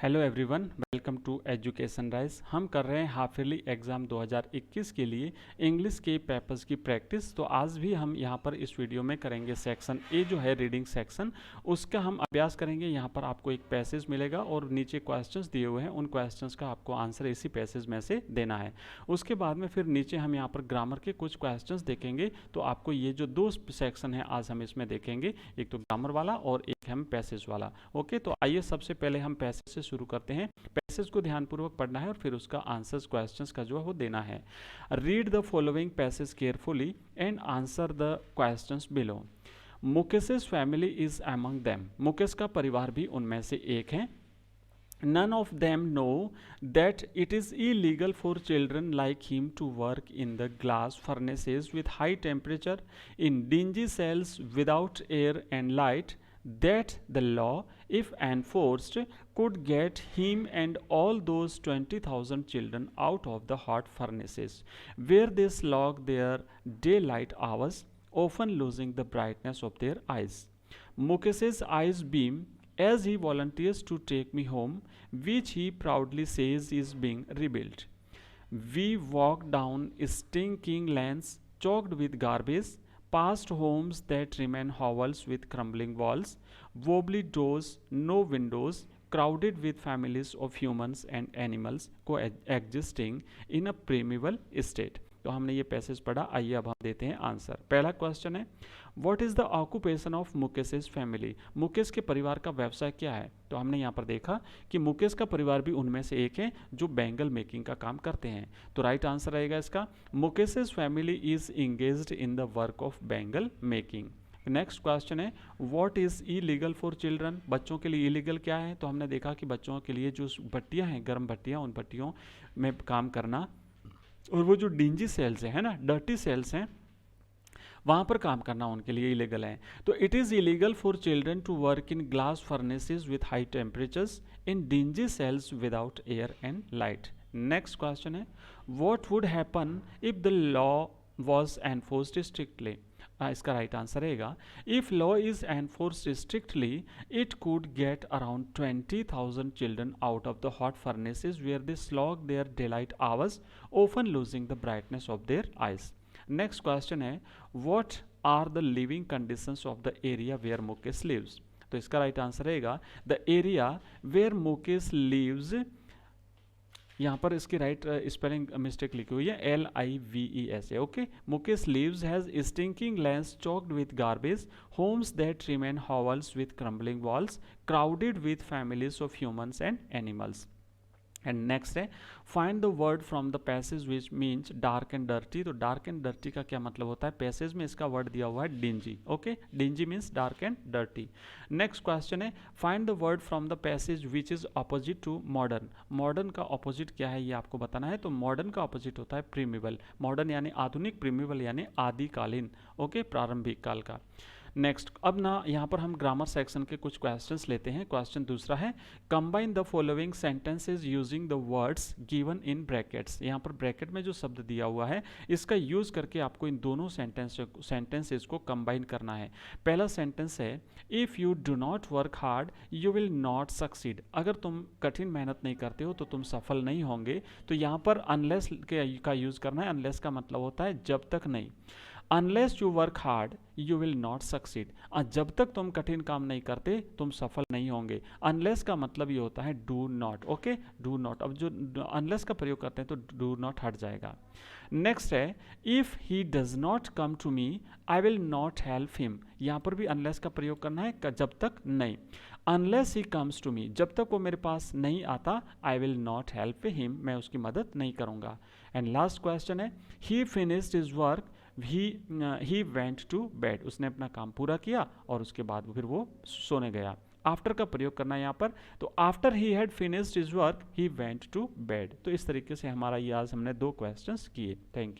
Hello everyone, welcome to Education Rise. हम कर रहे हैं हाफ ईयरली एग्ज़ाम 2021 के लिए इंग्लिश के पेपर्स की प्रैक्टिस। तो आज भी हम यहाँ पर इस वीडियो में करेंगे सेक्शन ए जो है रीडिंग सेक्शन, उसका हम अभ्यास करेंगे। यहाँ पर आपको एक पैसेज मिलेगा और नीचे क्वेश्चंस दिए हुए हैं, उन क्वेश्चंस का आपको आंसर इसी पैसेज में से देना है। उसके बाद में फिर नीचे हम यहाँ पर ग्रामर के कुछ क्वेश्चंस देखेंगे। तो आपको ये जो दो सेक्शन है आज हम इसमें देखेंगे, एक तो ग्रामर वाला और एक हम पैसेज वाला। ओके, तो आइए सबसे पहले हम पैसेज से शुरू करते हैं। पैसेज को ध्यानपूर्वक पढ़ना है और फिर उसका आंसर्स क्वेश्चंस का जो है वो देना है। Read the following passage carefully and answer the questions below. Mukesh's family is among them. Mukesh का परिवार भी उनमें से एक है। None of them know that it is illegal for children like him to work in the glass furnaces with high temperature, in dingy cells without air and light, that the law, if enforced, could get him and all those 20,000 children out of the hot furnaces, where they slog their daylight hours, often losing the brightness of their eyes. Mukesh's eyes beam as he volunteers to take me home, which he proudly says is being rebuilt. We walk down stinking lanes choked with garbage, past homes that remain hovels with crumbling walls, wobbly doors, no windows, crowded with families of humans and animals coexisting in a primeval state. तो हमने ये passage पढ़ा। आइए अब हम देते हैं answer. पहला क्वेश्चन है, what is the occupation of Mukesh's family. Mukesh के परिवार का व्यवसाय क्या है। तो हमने यहाँ पर देखा कि मुकेश का परिवार भी उनमें से एक है जो बैंगल मेकिंग का काम करते हैं। तो राइट आंसर रहेगा इसका, Mukesh's family is engaged in the work of bangle making. Next question है, what is illegal for children. बच्चों के लिए इलीगल क्या है। तो हमने देखा कि बच्चों के लिए जो भट्टियाँ हैं, गर्म भट्टियाँ, उन भट्टियों में काम करना, और वो जो डिंजी सेल्स है ना, डर्टी सेल्स हैं, वहाँ पर काम करना उनके लिए इलीगल है। तो it is illegal for children to work in glass furnaces with high temperatures in dingy cells without air and light. Next question है, what would happen if the law was enforced strictly. इसका right answer रहेगा, if law is enforced strictly it could get around 20,000 children out of the hot furnaces where they slog their daylight hours, often losing the brightness of their eyes. Next question है, what are the living conditions of the area where Mukesh lives. तो इसका right answer रहेगा, the area where Mukesh lives, यहाँ पर इसकी right spelling mistake लिखी हुई है, LIVES है। Okay, Mukesh lives has stinking lands choked with garbage, homes that remain hovels with crumbling walls, crowded with families of humans and animals. And next है, find the word from the passage which means dark and dirty. तो dark and dirty का क्या मतलब होता है। Passage में इसका word दिया हुआ है dingy. Okay, dingy means dark and dirty. Next question है, find the word from the passage which is opposite to modern. Modern का अपोजिट क्या है ये आपको बताना है। तो मॉडर्न का अपोजिट होता है प्रीमिवल। मॉडर्न यानी आधुनिक, प्रीमिवल यानी आदिकालीन। ओके, प्रारंभिक काल का। नेक्स्ट, अब ना यहाँ पर हम ग्रामर सेक्शन के कुछ क्वेश्चंस लेते हैं। क्वेश्चन दूसरा है, combine the following sentences using the words given in brackets. यहाँ पर ब्रैकेट में जो शब्द दिया हुआ है इसका यूज करके आपको इन दोनों सेंटेंसेज को कंबाइन करना है। पहला सेंटेंस है, if you do not work hard you will not succeed. अगर तुम कठिन मेहनत नहीं करते हो तो तुम सफल नहीं होंगे। तो यहाँ पर अनलेस का यूज करना है। अनलेस का मतलब होता है जब तक नहीं। Unless you work hard you will not succeed. जब तक तुम कठिन काम नहीं करते तुम सफल नहीं होंगे। अनलेस का मतलब ये होता है do not. Okay, do not. अब जो अनलेस का प्रयोग करते हैं तो डू नॉट हट जाएगा। नेक्स्ट है, if he does not come to me I will not help him. यहाँ पर भी अनलेस का प्रयोग करना है, जब तक नहीं। Unless he comes to me, जब तक वो मेरे पास नहीं आता, I will not help him, मैं उसकी मदद नहीं करूँगा। एंड लास्ट क्वेश्चन है, he finished his work he went to bed. उसने अपना काम पूरा किया और उसके बाद फिर वो सोने गया। आफ्टर का प्रयोग करना है यहाँ पर। तो after he had finished his work he went to bed. तो इस तरीके से हमारा ये आज हमने दो क्वेश्चंस किए। Thank you.